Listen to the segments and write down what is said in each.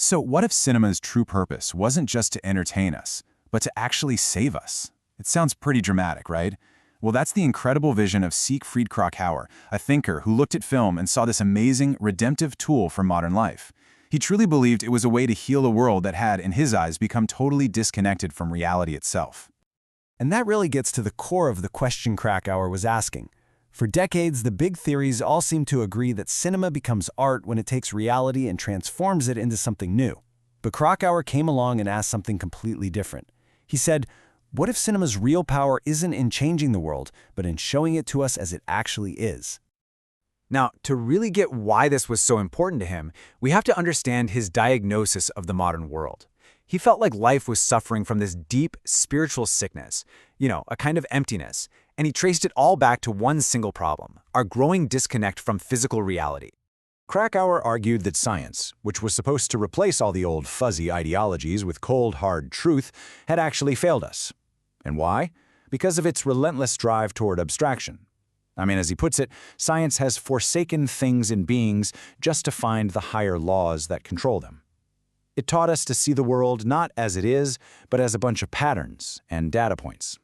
So what if cinema's true purpose wasn't just to entertain us, but to actually save us? It sounds pretty dramatic, right? Well, that's the incredible vision of Siegfried Kracauer, a thinker who looked at film and saw this amazing, redemptive tool for modern life. He truly believed it was a way to heal a world that had, in his eyes, become totally disconnected from reality itself. And that really gets to the core of the question Kracauer was asking. For decades, the big theories all seem to agree that cinema becomes art when it takes reality and transforms it into something new. But Kracauer came along and asked something completely different. He said, what if cinema's real power isn't in changing the world, but in showing it to us as it actually is? Now, to really get why this was so important to him, we have to understand his diagnosis of the modern world. He felt like life was suffering from this deep spiritual sickness, a kind of emptiness, and he traced it all back to one single problem: our growing disconnect from physical reality. Kracauer argued that science, which was supposed to replace all the old fuzzy ideologies with cold, hard truth, had actually failed us. And why? Because of its relentless drive toward abstraction. As he puts it, science has forsaken things and beings just to find the higher laws that control them. It taught us to see the world not as it is, but as a bunch of patterns and data points.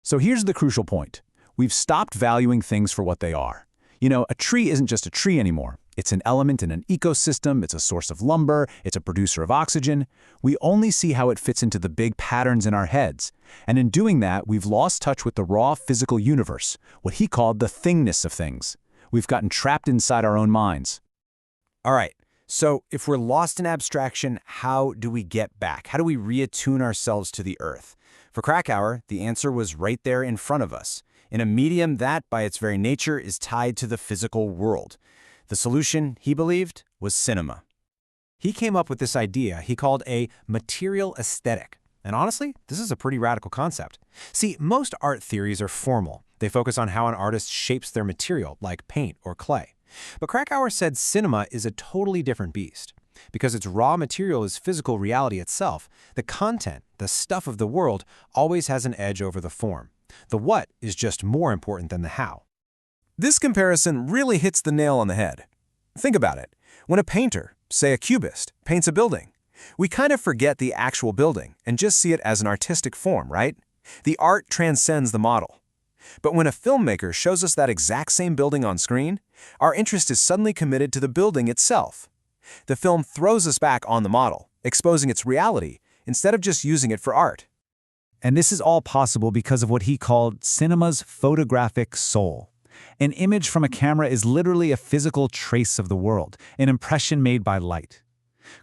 So here's the crucial point. We've stopped valuing things for what they are. A tree isn't just a tree anymore. It's an element in an ecosystem, it's a source of lumber, it's a producer of oxygen. We only see how it fits into the big patterns in our heads. And in doing that, we've lost touch with the raw physical universe, what he called the thingness of things. We've gotten trapped inside our own minds. All right, so if we're lost in abstraction, how do we get back? How do we reattune ourselves to the earth? For Kracauer, the answer was right there in front of us, in a medium that, by its very nature, is tied to the physical world. The solution, he believed, was cinema. He came up with this idea he called a material aesthetic. And honestly, this is a pretty radical concept. See, most art theories are formal. They focus on how an artist shapes their material, like paint or clay. But Kracauer said cinema is a totally different beast. Because its raw material is physical reality itself, the content, the stuff of the world, always has an edge over the form. The what is just more important than the how. This comparison really hits the nail on the head. Think about it. When a painter, say a cubist, paints a building, we kind of forget the actual building and just see it as an artistic form, right? The art transcends the model. But when a filmmaker shows us that exact same building on screen, our interest is suddenly committed to the building itself. The film throws us back on the model, exposing its reality, instead of just using it for art. And this is all possible because of what he called cinema's photographic soul. An image from a camera is literally a physical trace of the world, an impression made by light.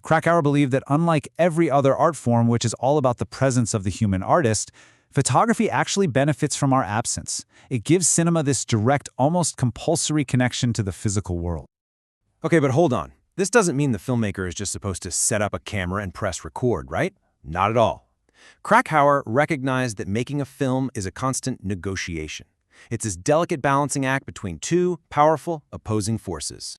Kracauer believed that unlike every other art form, which is all about the presence of the human artist, photography actually benefits from our absence. It gives cinema this direct, almost compulsory connection to the physical world. Okay, but hold on. This doesn't mean the filmmaker is just supposed to set up a camera and press record, right? Not at all. Kracauer recognized that making a film is a constant negotiation. It's this delicate balancing act between two powerful, opposing forces.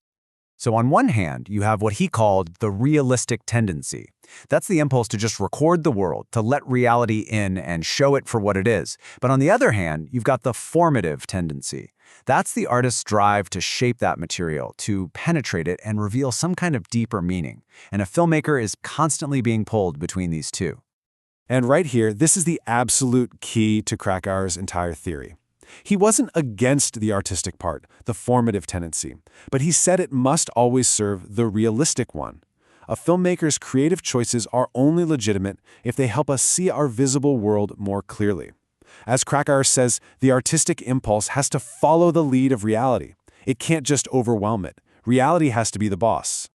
So on one hand, you have what he called the realistic tendency. That's the impulse to just record the world, to let reality in and show it for what it is. But on the other hand, you've got the formative tendency. That's the artist's drive to shape that material, to penetrate it and reveal some kind of deeper meaning. And a filmmaker is constantly being pulled between these two. And right here, this is the absolute key to Kracauer's entire theory. He wasn't against the artistic part, the formative tendency, but he said it must always serve the realistic one. A filmmaker's creative choices are only legitimate if they help us see our visible world more clearly. As Kracauer says, the artistic impulse has to follow the lead of reality. It can't just overwhelm it. Reality has to be the boss.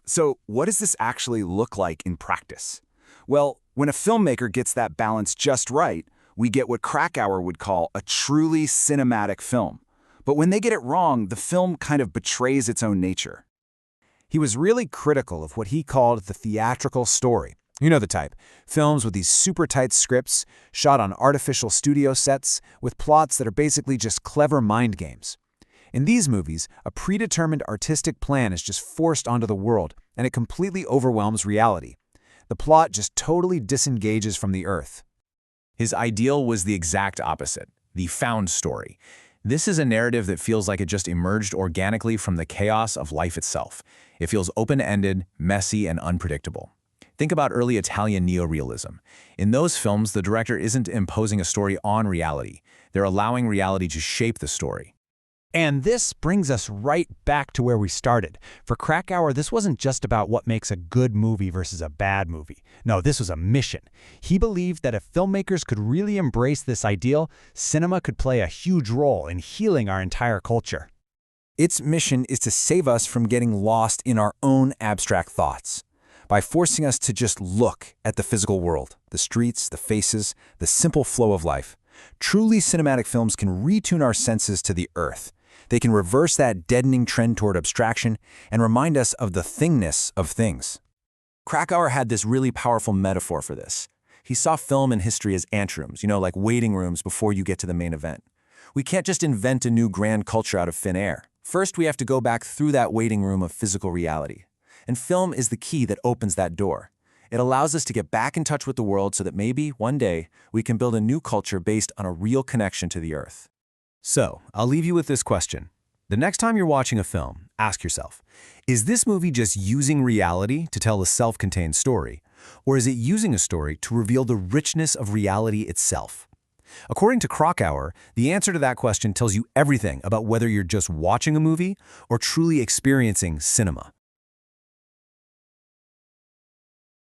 So what does this actually look like in practice? Well, when a filmmaker gets that balance just right, we get what Kracauer would call a truly cinematic film. But when they get it wrong, the film kind of betrays its own nature. He was really critical of what he called the theatrical story. You know the type. Films with these super tight scripts, shot on artificial studio sets, with plots that are basically just clever mind games. In these movies, a predetermined artistic plan is just forced onto the world, and it completely overwhelms reality. The plot just totally disengages from the earth. His ideal was the exact opposite, the found story. This is a narrative that feels like it just emerged organically from the chaos of life itself. It feels open-ended, messy, and unpredictable. Think about early Italian neorealism. In those films, the director isn't imposing a story on reality. They're allowing reality to shape the story. And this brings us right back to where we started. For Kracauer, this wasn't just about what makes a good movie versus a bad movie. No, this was a mission. He believed that if filmmakers could really embrace this ideal, cinema could play a huge role in healing our entire culture. Its mission is to save us from getting lost in our own abstract thoughts. By forcing us to just look at the physical world, the streets, the faces, the simple flow of life, truly cinematic films can retune our senses to the earth. They can reverse that deadening trend toward abstraction and remind us of the thingness of things. Kracauer had this really powerful metaphor for this. He saw film and history as anterooms, like waiting rooms before you get to the main event. We can't just invent a new grand culture out of thin air. First, we have to go back through that waiting room of physical reality. And film is the key that opens that door. It allows us to get back in touch with the world so that maybe, one day, we can build a new culture based on a real connection to the earth. So, I'll leave you with this question. The next time you're watching a film, ask yourself, is this movie just using reality to tell a self-contained story, or is it using a story to reveal the richness of reality itself? According to Kracauer, the answer to that question tells you everything about whether you're just watching a movie or truly experiencing cinema.